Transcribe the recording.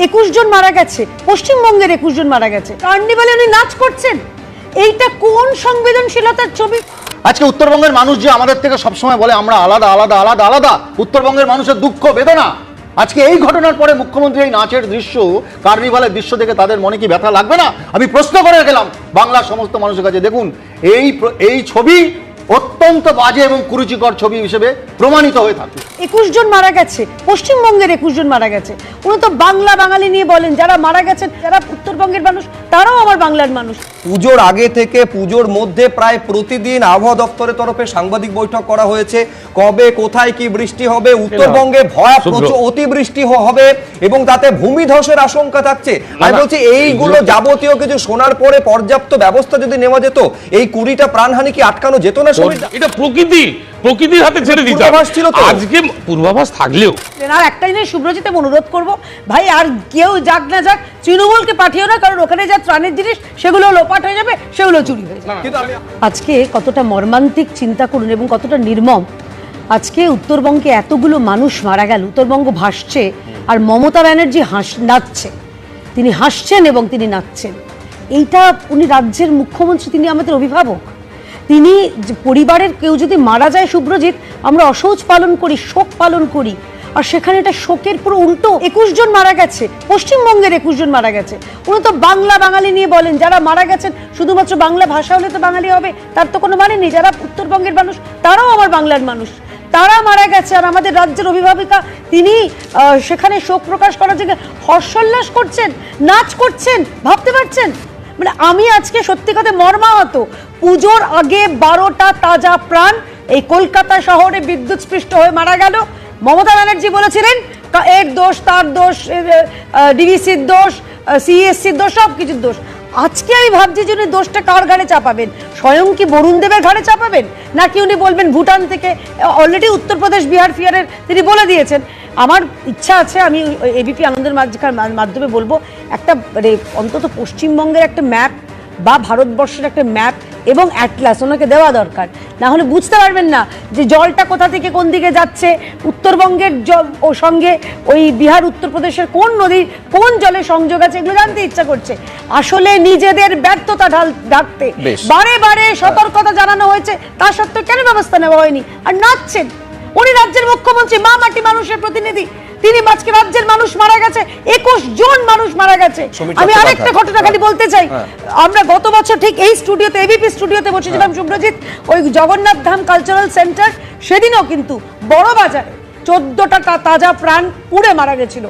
21 জন মারা গেছে, পশ্চিমবঙ্গের 21 জন মারা গেছে, কার্নিভালে উনি নাচ করছেন। এইটা কোন সংবেদনশীলতার ছবি? আজকে উত্তরবঙ্গের মানুষ যে আমাদের থেকে সবসময় বলে আমরা আলাদা আলাদা আলাদা আলাদা, উত্তরবঙ্গের মানুষের দুঃখ বেদনা, আজকে এই ঘটনার পরে মুখ্যমন্ত্রী এই নাচের দৃশ্য, কার্নিভালের দৃশ্য দেখে তাদের মনে কি ব্যথা লাগবে না? আমি প্রশ্ন করে গেলাম বাংলার সমস্ত মানুষের কাছে, দেখুন এই ছবি অত্যন্ত বাজে এবং কুরুচিকর ছবি হিসেবে প্রমাণিত হয়ে থাকে। 21 জন মারা গেছে, পশ্চিমবঙ্গের 21 জন মারা গেছে। উনি তো বাংলা বাঙালি নিয়ে বলেন, যারা মারা গেছেন যারা উত্তরবঙ্গের মানুষ তারাও আমার বাংলার মানুষ। পুজোর আগে থেকে পুজোর মধ্যে প্রায় প্রতিদিন আবহাওয়া দপ্তরের তরফে সাংবাদিক বৈঠক করা হয়েছে, কবে কোথায় কি বৃষ্টি হবে, উত্তরবঙ্গে ভয়াবহ অতিবৃষ্টি হবে এবং তাতে ভূমিধসের আশঙ্কা থাকছে। আমি বলছি এইগুলো যাবতীয় কিছু শোনার পরে পর্যাপ্ত ব্যবস্থা যদি নেওয়া যেত, এই 20টা প্রাণহানি কি আটকানো যেত না? এটা প্রকৃতির হাতে ছেড়ে দিতে হবে। আজকে পূর্বাভাস থাকলেও আর একটা জিনিস শুভ্রজিৎ অনুরোধ করব, ভাই আর কেউ যাক না যাক, তৃণমূলকে পাঠিও না, কারণ ওখানে যা ত্রাণের জিনিস সেগুলো লোপাট হয়ে যাবে, সেগুলো চুরি হয়ে যাবে। আজকে কতটা মর্মান্তিক চিন্তা করুন এবং কতটা নির্মম। আজকে উত্তরবঙ্গে এতগুলো মানুষ মারা গেল, উত্তরবঙ্গ ভাসছে আর মমতা ব্যানার্জি নাচছে। তিনি হাসছেন এবং তিনি নাচছেন। এইটা উনি রাজ্যের মুখ্যমন্ত্রী, তিনি আমাদের অভিভাবক। তিনি পরিবারের কেউ যদি মারা যায় শুভ্রজিৎ, আমরা অসহজ পালন করি, শোক পালন করি, আর সেখানে এটা শোকের পুরো উল্টো। 21 জন মারা গেছে, পশ্চিমবঙ্গের 21 জন মারা গেছে। উনি তো বাংলা বাঙালি নিয়ে বলেন, যারা মারা গেছেন শুধুমাত্র বাংলা ভাষা হলে তো বাঙালি হবে তার তো কোনো মানে নেই। যারা উত্তরবঙ্গের মানুষ তারাও আমার বাংলার মানুষ, তারা মারা গেছে। আর আমাদের রাজ্যের অভিভাবিকা তিনি সেখানে শোক প্রকাশ করার জায়গায় হর্ষোল্লাস করছেন, নাচ করছেন, ভাবতে পারছেন? মানে আমি আজকে সত্যি কথা মর্মাহত। পুজোর আগে 12টা তাজা প্রাণ এই কলকাতা শহরে বিদ্যুৎস্পৃষ্ট হয়ে মারা গেল। মমতা ব্যানার্জি বলেছিলেন এর দোষ, তার দোষ, ডিভিসির দোষ, সিএসসির দোষ, সব কিছুর দোষ। আজকে আমি ভাবছি যে উনি দোষটা কার ঘাড়ে চাপাবেন? স্বয়ং কি বরুণ দেবের ঘাড়ে চাপাবেন, নাকি উনি বলবেন ভুটান থেকে? অলরেডি উত্তরপ্রদেশ, বিহার ফিয়ারের তিনি বলে দিয়েছেন। আমার ইচ্ছা আছে, আমি এবিপি আনন্দের মাধ্যমে বলবো, একটা অন্তত পশ্চিমবঙ্গের একটা ম্যাপ বা ভারতবর্ষের একটা ম্যাপ এবং অ্যাটলাস ওনাকে দেওয়া দরকার। না হলে বুঝতে পারবেন না যে জলটা কোথা থেকে কোন দিকে যাচ্ছে, উত্তরবঙ্গের সঙ্গে ওই বিহার উত্তরপ্রদেশের কোন নদীর কোন জলে সংযোগ আছে, এগুলো জানতে ইচ্ছা করছে। আসলে নিজেদের ব্যর্থতা ঢাকতে বারে বারে সতর্কতা জানানো হয়েছে, তা সত্ত্বেও কেন ব্যবস্থা নেওয়া হয়নি? আর নাচছেন উনি, রাজ্যের মুখ্যমন্ত্রী, মা মাটি মানুষের প্রতিনিধি, তিনি আজকে রাজ্যের মানুষ মারা গেছে, 21 জন মানুষ মারা গেছে। আমি আরেকটা ঘটনা খালি বলতে চাই। আমরা গত বছর ঠিক এই স্টুডিওতে, এবিপি স্টুডিওতে বসেছিলাম শুভ্রজিৎ, ওই জগন্নাথ ধাম কালচারাল সেন্টার, সেদিনও কিন্তু বড় বাজারে 14টা তাজা প্রাণ পুড়ে মারা গেছিল।